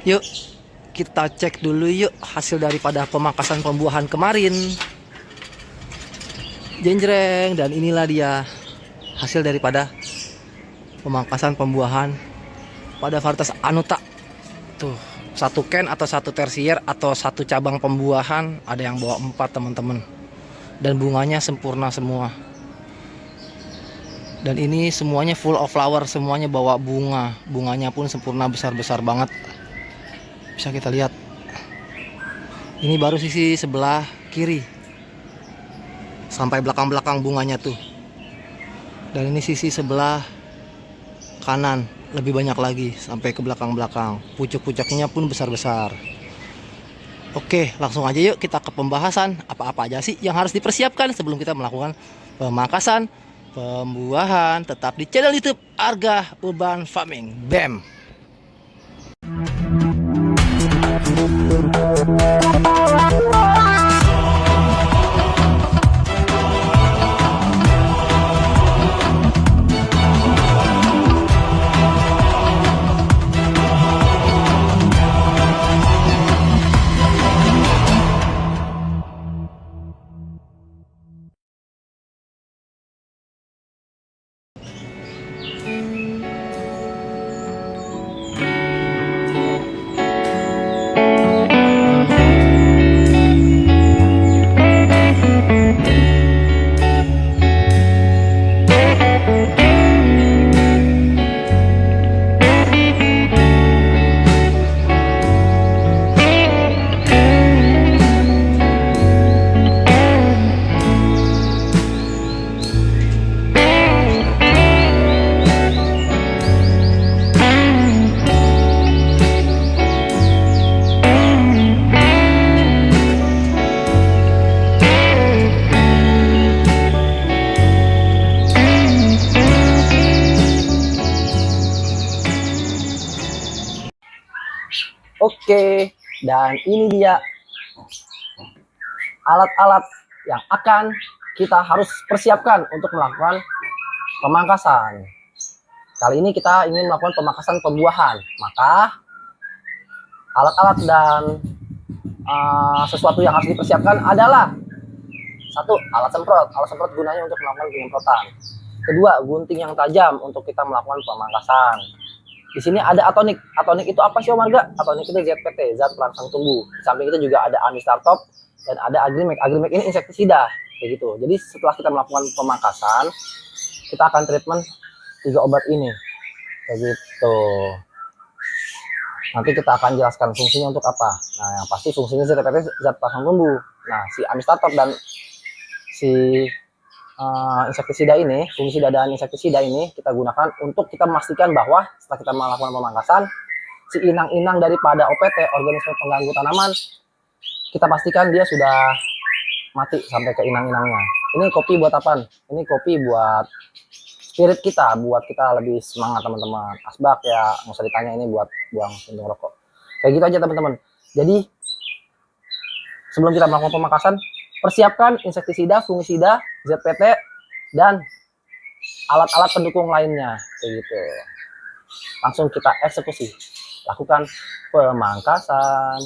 Yuk kita cek dulu yuk hasil daripada pemangkasan pembuahan kemarin. Jenjreng, dan inilah dia hasil daripada pemangkasan pembuahan pada varietas Anuta. Tuh, satu ken atau satu tersier atau satu cabang pembuahan, ada yang bawa 4 teman-teman. Dan bunganya sempurna semua. Dan ini semuanya full of flower, semuanya bawa bunga. Bunganya pun sempurna, besar-besar banget. Bisa kita lihat. Ini baru sisi sebelah kiri. Sampai belakang-belakang bunganya tuh. Dan ini sisi sebelah kanan, lebih banyak lagi sampai ke belakang-belakang. Pucuk-pucuknya pun besar-besar. Oke, langsung aja yuk kita ke pembahasan. Apa-apa aja sih yang harus dipersiapkan sebelum kita melakukan pemangkasan pembuahan. Tetap di channel YouTube Arga Urban Farming. BAM. Oke, dan ini dia alat-alat yang akan kita harus persiapkan untuk melakukan pemangkasan. Kali ini kita ingin melakukan pemangkasan pembuahan, maka alat-alat dan sesuatu yang harus dipersiapkan adalah: satu, alat semprot. Alat semprot gunanya untuk melakukan penyemprotan. Kedua, gunting yang tajam untuk kita melakukan pemangkasan. Di sini ada atonik. Atonik itu apa sih, Om Arga? Atonik itu ZPT, zat perangsang tumbuh. Di samping itu juga ada Amistartop dan ada Agrimek. Agrimek ini insektisida, kayak gitu. Jadi setelah kita melakukan pemangkasan, kita akan treatment 3 obat ini, kayak gitu. Nanti kita akan jelaskan fungsinya untuk apa. Nah, yang pasti fungsinya ZPT, zat perangsang tumbuh. Nah, si Amistartop dan si insektisida ini, fungisida dan insektisida ini kita gunakan untuk kita memastikan bahwa setelah kita melakukan pemangkasan, si inang-inang daripada OPT, organisme pengganggu tanaman, kita pastikan dia sudah mati sampai ke inang-inangnya. Ini kopi buat apa? Ini kopi buat spirit kita, buat kita lebih semangat, teman-teman. Asbak ya, nggak usah ditanya, ini buat buang puntung rokok. Kayak gitu aja, teman-teman. Jadi sebelum kita melakukan pemangkasan, persiapkan insektisida, fungisida, ZPT, dan alat-alat pendukung lainnya, kayak gitu. Langsung kita eksekusi, lakukan pemangkasan.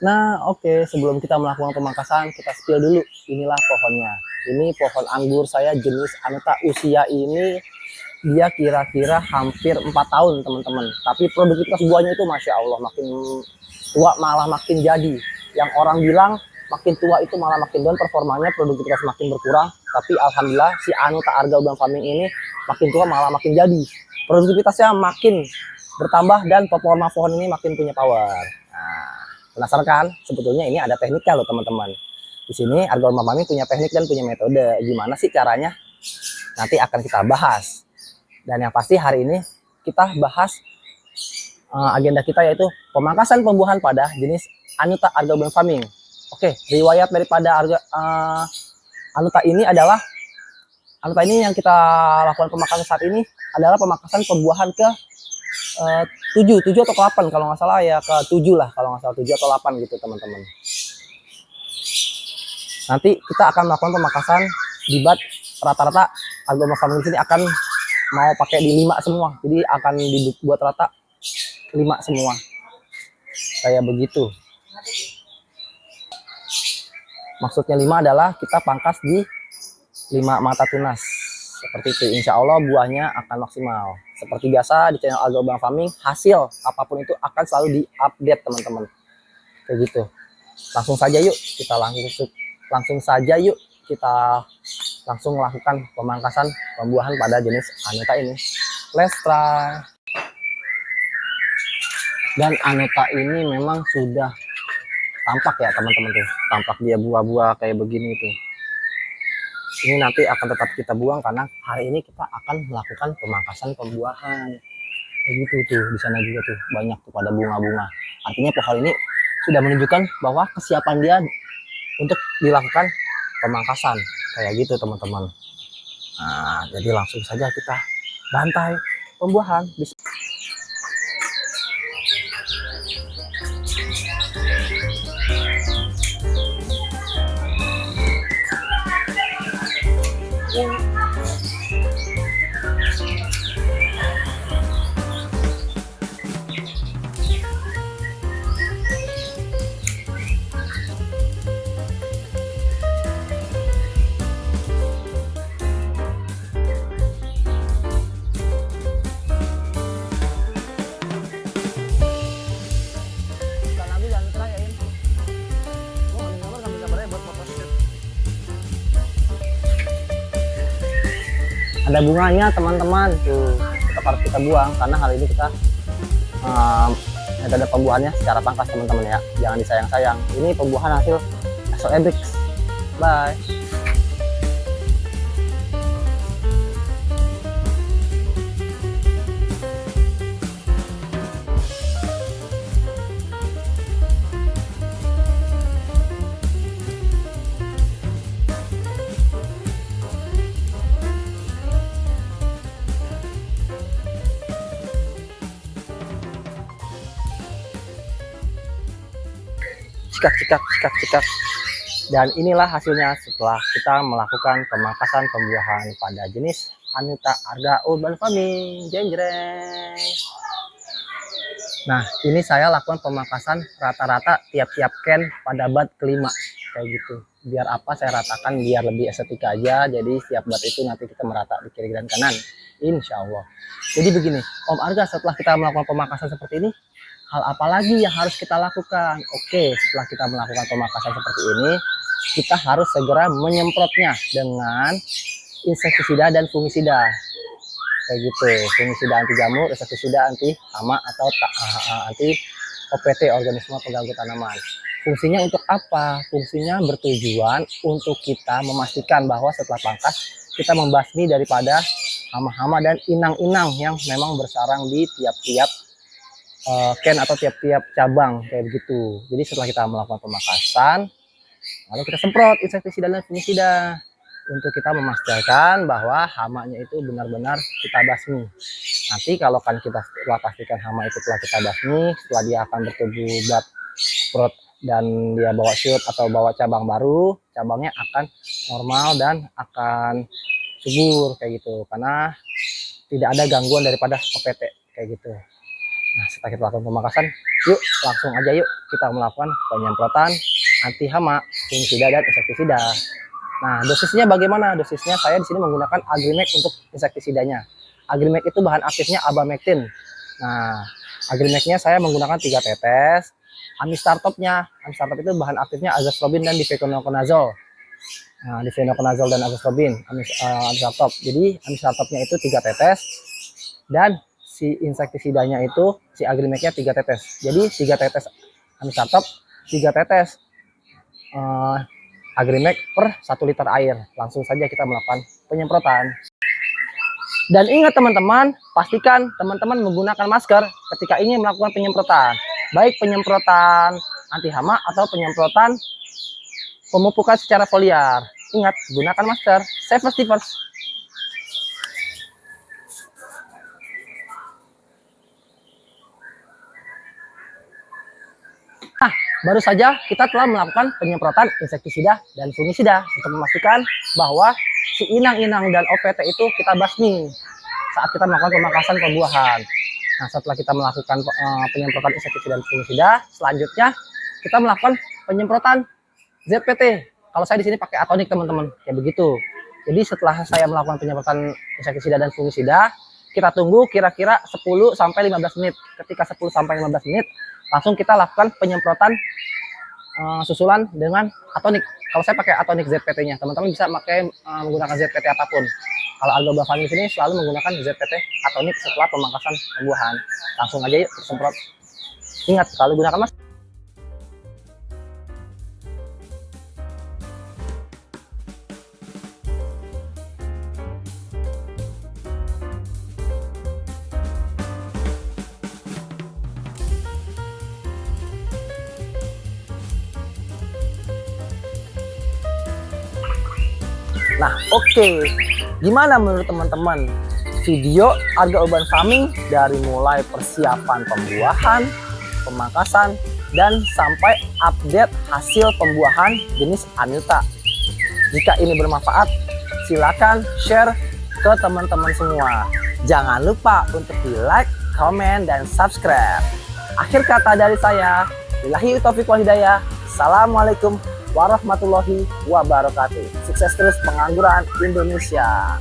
Nah, oke, sebelum kita melakukan pemangkasan, kita spill dulu. Inilah pohonnya. Ini pohon anggur saya jenis Anuta. Usia ini dia kira-kira hampir 4 tahun, teman-teman. Tapi produktivitas buahnya itu Masya Allah, makin tua malah makin jadi. Yang orang bilang makin tua itu malah makin down performanya, produktivitas makin berkurang. Tapi alhamdulillah si Anuta Arga Urban Farming ini makin tua malah makin jadi, produktivitasnya makin bertambah dan performa pohon ini makin punya power. Nah, penasaran kan? Sebetulnya ini ada tekniknya loh, teman-teman. Di sini Arga Urban Farming punya teknik dan punya metode. Gimana sih caranya? Nanti akan kita bahas. Dan yang pasti hari ini kita bahas agenda kita, yaitu pemangkasan pembuahan pada jenis Anuta Arga Urban Farming. Oke, riwayat daripada Anuta ini adalah, Anuta ini yang kita lakukan pemangkasan saat ini adalah pemangkasan pembuahan ke 7 atau ke 8 kalau nggak salah ya, ke 7 lah kalau nggak salah, 7 atau 8 gitu, teman-teman. Nanti kita akan melakukan pemangkasan di bat rata-rata Arga Urban Farming sini akan mau pakai di 5 semua, jadi akan dibuat rata 5 semua. kayak begitu. Maksudnya 5 adalah kita pangkas di 5 mata tunas seperti itu. Insya Allah buahnya akan maksimal. Seperti biasa di channel Alga Urban Farming, hasil apapun itu akan selalu diupdate teman-teman, kayak gitu. Langsung saja yuk kita langsung melakukan pemangkasan pembuahan pada jenis Anuta ini. Let's try. Dan Anuta ini memang sudah tampak ya teman-teman tuh, tampak dia buah-buah kayak begini tuh. Ini nanti akan tetap kita buang karena hari ini kita akan melakukan pemangkasan pembuahan. Kayak gitu tuh, di sana juga tuh banyak tuh pada bunga-bunga. Artinya pohon ini sudah menunjukkan bahwa kesiapan dia untuk dilakukan pemangkasan kayak gitu teman-teman. Nah, jadi langsung saja kita bantai pembuahan. Ada bunganya teman-teman tuh, tetap harus kita buang karena hari ini kita ada pembuahannya secara pangkas teman-teman ya, jangan disayang-sayang. Ini pembuahan hasil Exoebrix. Bye. Cikak. Dan inilah hasilnya setelah kita melakukan pemangkasan pembuahan pada jenis Anuta Alga Urban Farming. Jeng-jreng. Nah, ini saya lakukan pemangkasan rata-rata tiap-tiap ken pada bat kelima kayak gitu. Biar apa saya ratakan biar lebih estetika aja. Jadi setiap bat itu nanti kita merata di kiri dan kanan, insya Allah. Jadi begini Om Arga, setelah kita melakukan pemangkasan seperti ini, hal apa lagi yang harus kita lakukan? Oke, setelah kita melakukan pemangkasan seperti ini, kita harus segera menyemprotnya dengan insektisida dan fungisida. Kayak gitu, fungisida anti jamur, insektisida anti hama atau anti OPT, organisme pengganggu tanaman. Fungsinya untuk apa? Fungsinya bertujuan untuk kita memastikan bahwa setelah pangkas kita membasmi daripada hama-hama dan inang-inang yang memang bersarang di tiap-tiap ken atau tiap-tiap cabang kayak begitu. Jadi setelah kita melakukan pemangkasan, lalu kita semprot insektisida dan fungisida untuk kita memastikan bahwa hamanya itu benar-benar kita basmi. Nanti kalau kan kita telah pastikan hama itu telah kita basmi, setelah dia akan bertumbuh bat sprout dan dia bawa shoot atau bawa cabang baru, cabangnya akan normal dan akan subur kayak gitu karena tidak ada gangguan daripada OPT kayak gitu. Nah, setelah kita lakukan pemangkasan, yuk langsung aja yuk kita melakukan penyemprotan anti hama, fungisida dan insektisida. Nah, dosisnya bagaimana? Dosisnya saya di sini menggunakan Agrimek untuk insektisidanya. Agrimek itu bahan aktifnya abamectin. Nah, Agrimeknya saya menggunakan 3 tetes. Amistartopnya, Amistartop itu bahan aktifnya azastrobin dan difenoconazole. Nah, difenoconazole dan azastrobin, Amistartop. Jadi Amistartopnya itu 3 tetes dan si insektisidanya itu si Agrimeknya 3 tetes. Jadi 3 tetes Amistartop, 3 tetes Agrimek per 1 liter air. Langsung saja kita melakukan penyemprotan. Dan ingat teman-teman, pastikan teman-teman menggunakan masker ketika ingin melakukan penyemprotan. Baik penyemprotan anti hama atau penyemprotan pemupukan secara foliar. Ingat, gunakan masker. Safety first. Nah, baru saja kita telah melakukan penyemprotan insektisida dan fungisida untuk memastikan bahwa si inang-inang dan OPT itu kita basmi saat kita melakukan pemangkasan pembuahan. Nah, setelah kita melakukan penyemprotan insektisida dan fungisida, selanjutnya kita melakukan penyemprotan ZPT. Kalau saya di sini pakai atonik, teman-teman, kayak begitu. Jadi setelah saya melakukan penyemprotan insektisida dan fungisida, kita tunggu kira-kira 10 sampai 15 menit. Ketika 10 sampai 15 menit, langsung kita lakukan penyemprotan susulan dengan atonik. Kalau saya pakai atonik ZPT-nya, teman-teman bisa pakai menggunakan ZPT apapun. Kalau Alga Farming sini selalu menggunakan ZPT atonik setelah pemangkasan pembuahan. Langsung aja yuk semprot. Ingat, selalu gunakan masker. Nah, oke. Gimana menurut teman-teman video Alga Urban Farming dari mulai persiapan pembuahan, pemangkasan, dan sampai update hasil pembuahan jenis Annuta? Jika ini bermanfaat, silakan share ke teman-teman semua. Jangan lupa untuk di like, comment, dan subscribe. Akhir kata dari saya, billahi taufiq wal hidayah. Assalamualaikum warahmatullahi wabarakatuh. Sukses terus pengangguran Indonesia.